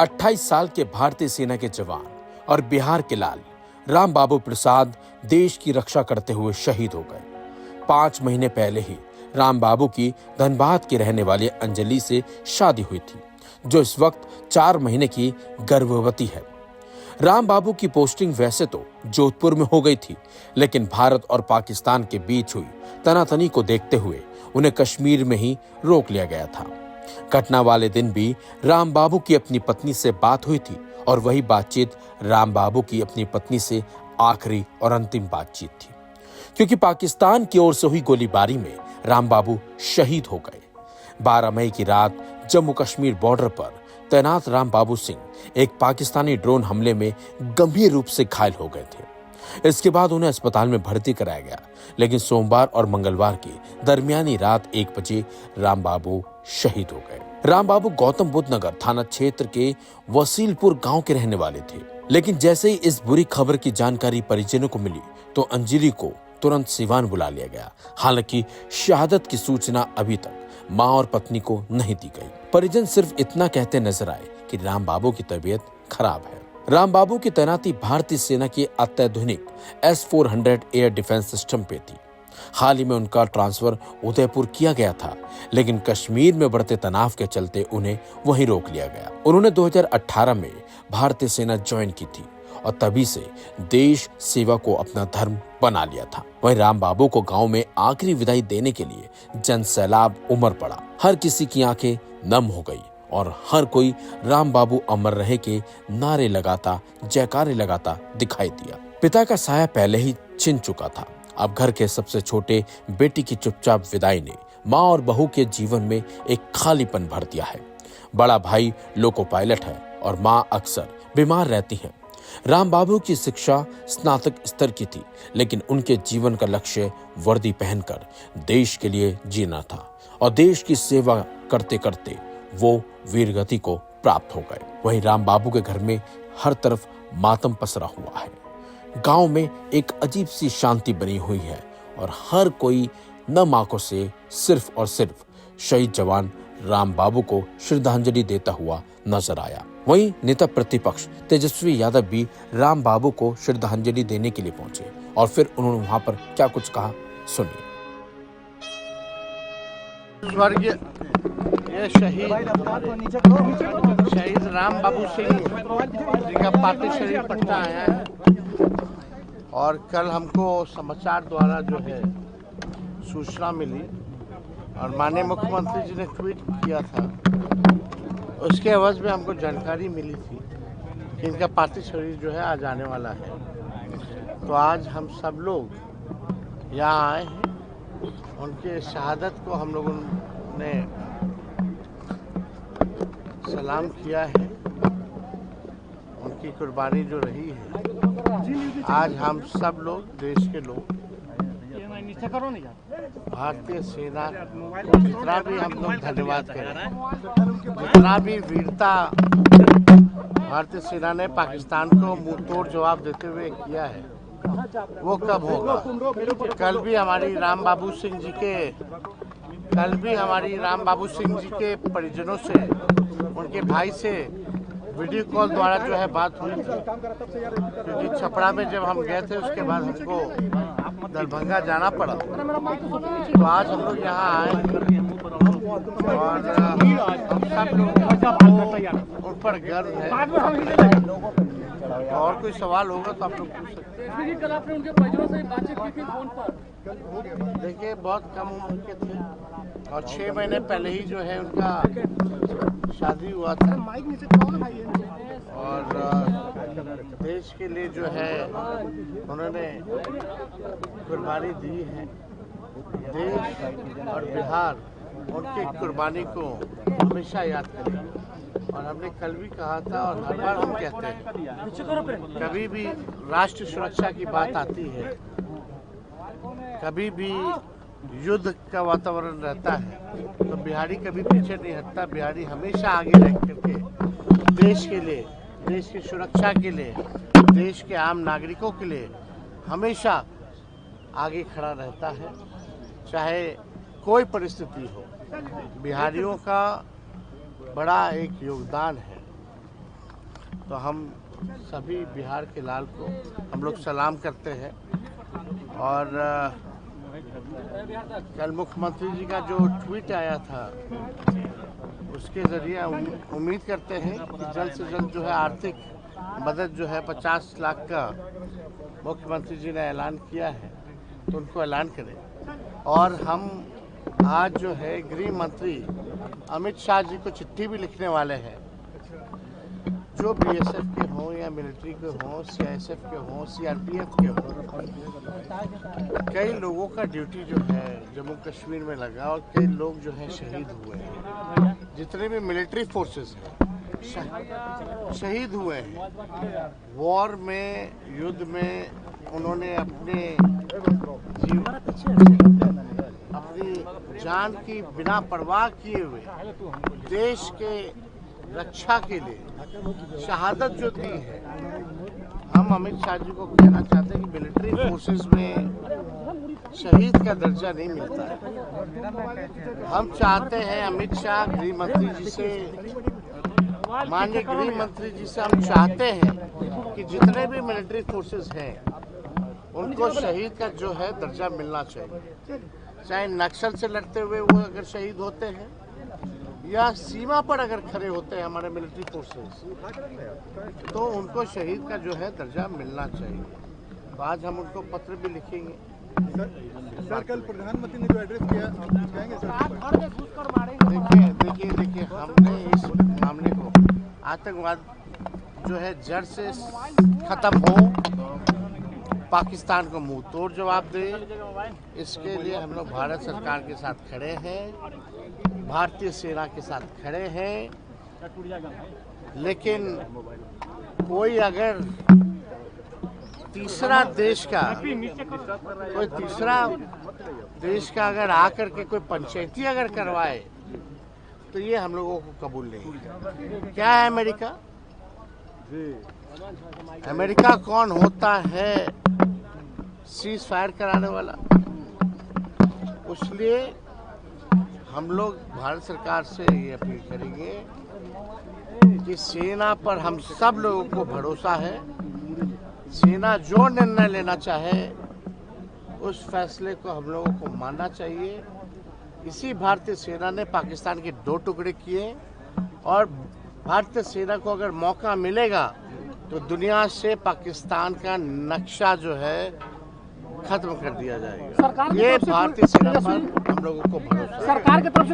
28 साल के भारतीय सेना के जवान और बिहार के लाल राम बाबू प्रसाद देश की रक्षा करते हुए शहीद हो गए। 5 महीने पहले ही राम बाबू की धनबाद की रहने वाली अंजलि से शादी हुई थी, जो इस वक्त 4 महीने की गर्भवती है। राम बाबू की पोस्टिंग वैसे तो जोधपुर में हो गई थी, लेकिन भारत और पाकिस्तान के बीच हुई तनातनी को देखते हुए उन्हें कश्मीर में ही रोक लिया गया था। घटना वाले दिन भी राम बाबू की अपनी पत्नी से बात हुई थी और वही बातचीत राम बाबू की अपनी पत्नी से आखिरी और अंतिम बातचीत थी, क्योंकि पाकिस्तान की ओर से हुई गोलीबारी में राम बाबू शहीद हो गए। 12 मई की रात जम्मू कश्मीर बॉर्डर पर तैनात राम बाबू सिंह एक पाकिस्तानी ड्रोन हमले में गंभीर रूप से घायल हो गए थे। इसके बाद उन्हें अस्पताल में भर्ती कराया गया, लेकिन सोमवार और मंगलवार की दरमियानी रात 1 बजे राम बाबू शहीद हो गए। राम बाबू गौतम बुद्ध नगर थाना क्षेत्र के वसीलपुर गांव के रहने वाले थे, लेकिन जैसे ही इस बुरी खबर की जानकारी परिजनों को मिली तो अंजलि को तुरंत सिवान बुला लिया गया। हालांकि शहादत की सूचना अभी तक मां और पत्नी को नहीं दी गई। परिजन सिर्फ इतना कहते नजर आए कि राम बाबू की तबीयत खराब है। राम बाबू की तैनाती भारतीय सेना की अत्याधुनिक S-400 एयर डिफेंस सिस्टम पे थी। हाल ही में उनका ट्रांसफर उदयपुर किया गया था, लेकिन कश्मीर में बढ़ते तनाव के चलते उन्हें वहीं रोक लिया गया। उन्होंने 2018 में भारतीय सेना ज्वाइन की थी और तभी से देश सेवा को अपना धर्म बना लिया था। वहीं राम बाबू को गांव में आखिरी विदाई देने के लिए जन सैलाब उमड़ पड़ा। हर किसी की आंखें नम हो गई और हर कोई राम बाबू अमर रहे के नारे लगाता, जयकारे लगाता दिखाई दिया। पिता का साया पहले ही छिन चुका था। अब घर के सबसे छोटे बेटी की चुपचाप विदाई ने माँ और बहू के जीवन में एक खालीपन भर दिया है। बड़ा भाई लोको पायलट है और माँ अक्सर बीमार रहती हैं। राम बाबू की शिक्षा स्नातक स्तर की थी, लेकिन उनके जीवन का लक्ष्य वर्दी पहनकर देश के लिए जीना था और देश की सेवा करते करते वो वीरगति को प्राप्त हो गए। वहीं राम बाबू के घर में हर तरफ मातम पसरा हुआ है। गांव में एक अजीब सी शांति बनी हुई है और हर कोई नम आंखों से सिर्फ और सिर्फ शहीद जवान राम बाबू को श्रद्धांजलि देता हुआ नजर आया। वहीं नेता प्रतिपक्ष तेजस्वी यादव भी राम बाबू को श्रद्धांजलि देने के लिए पहुंचे और फिर उन्होंने वहां पर क्या कुछ कहा, सुनिए। स्वर्गीय शहीद राम बाबू सिंह जी का पार्थिव शरीर पटना आया है और कल हमको समाचार द्वारा जो है सूचना मिली और माननीय मुख्यमंत्री जी ने ट्वीट किया था। उसके एवज में हमको जानकारी मिली थी कि इनका पार्थिव शरीर जो है आज आने वाला है। तो आज हम सब लोग यहाँ आए हैं। उनके शहादत को हम लोगों ने सलाम किया है। उनकी कुर्बानी जो रही है, आज हम सब लोग, देश के लोग, भारतीय सेना को जितना भी हम लोग धन्यवाद करें, जितना भी वीरता भारतीय सेना ने पाकिस्तान को मुंह तोड़ जवाब देते हुए किया है, वो कब होगा। कल भी हमारी राम बाबू सिंह जी के परिजनों से, उनके भाई से वीडियो कॉल द्वारा जो है बात हुई थी, क्योंकि छपरा में जब हम गए थे उसके बाद हमको दरभंगा जाना पड़ा। तो आज हम लोग यहाँ आए और हम सब लोग उन पर गर्व है। और कोई सवाल होगा तो आप लोग पूछ सकते हैं। कल आपने उनके परिजनों से बातचीत की थी फोन पर? देखिए, बहुत कम उम्र के थे और 6 महीने पहले ही जो है उनका शादी हुआ था और देश के लिए जो है उन्होंने कुर्बानी दी है। देश और बिहार उनकी कुर्बानी को हमेशा याद करेंगे। और हमने कल भी कहा था और हर बार हम कहते हैं, कभी भी राष्ट्र सुरक्षा की बात आती है, कभी भी युद्ध का वातावरण रहता है, तो बिहारी कभी पीछे नहीं हटता। बिहारी हमेशा आगे रह करके देश के लिए, देश की सुरक्षा के लिए, देश के आम नागरिकों के लिए हमेशा आगे खड़ा रहता है, चाहे कोई परिस्थिति हो। बिहारियों का बड़ा एक योगदान है तो हम सभी बिहार के लाल को हम लोग सलाम करते हैं। और कल मुख्यमंत्री जी का जो ट्वीट आया था उसके ज़रिए उम्मीद करते हैं कि जल्द से जल्द जो है आर्थिक मदद जो है 50 लाख का मुख्यमंत्री जी ने ऐलान किया है तो उनको ऐलान करें। और हम आज जो है गृह मंत्री अमित शाह जी को चिट्ठी भी लिखने वाले हैं। जो बीएसएफ के हों या मिलिट्री के हों, सीआईएसएफ के हों, सीआरपीएफ के हों, कई लोगों का ड्यूटी जो है जम्मू कश्मीर में लगा और कई लोग जो है शहीद हुए हैं। जितने भी मिलिट्री फोर्सेस हैं शहीद हुए हैं वॉर में, युद्ध में। उन्होंने अपनी जान की बिना परवाह किए हुए देश के रक्षा के लिए शहादत जो दी है। हम अमित शाह जी को कहना चाहते हैं कि मिलिट्री फोर्सेस में शहीद का दर्जा नहीं मिलता है। हम चाहते हैं अमित शाह गृह मंत्री जी से, माननीय गृह मंत्री जी से हम चाहते हैं कि जितने भी मिलिट्री फोर्सेस हैं उनको शहीद का जो है दर्जा मिलना चाहिए। चाहे नक्सल से लड़ते हुए वो अगर शहीद होते हैं या सीमा पर अगर खड़े होते हैं हमारे मिलिट्री फोर्सेस तो उनको शहीद का जो है दर्जा मिलना चाहिए। तो आज हम उनको पत्र भी लिखेंगे। सर कल प्रधानमंत्री ने जो एड्रेस किया आप कहेंगे सर? देखिए हमने इस मामले को आतंकवाद जो है जड़ से खत्म हो, पाकिस्तान को मुंह तोड़ जवाब दे, इसके लिए हम लोग भारत सरकार के साथ खड़े हैं, भारतीय सेना के साथ खड़े हैं। लेकिन कोई अगर तीसरा देश का अगर आकर के कोई पंचायती अगर करवाए तो ये हम लोगों को कबूल नहीं है। क्या है अमेरिका? अमेरिका कौन होता है? सीज फायर कराने वाला। इसलिए हम लोग भारत सरकार से ये अपील करेंगे कि सेना पर हम सब लोगों को भरोसा है। सेना जो निर्णय लेना चाहे उस फैसले को हम लोगों को मानना चाहिए। इसी भारतीय सेना ने पाकिस्तान के 2 टुकड़े किए और भारतीय सेना को अगर मौका मिलेगा तो दुनिया से पाकिस्तान का नक्शा जो है खत्म कर दिया जाएगा। ये भारतीय सेना पर हम लोगों को भरोसा है। सरकार की तरफ से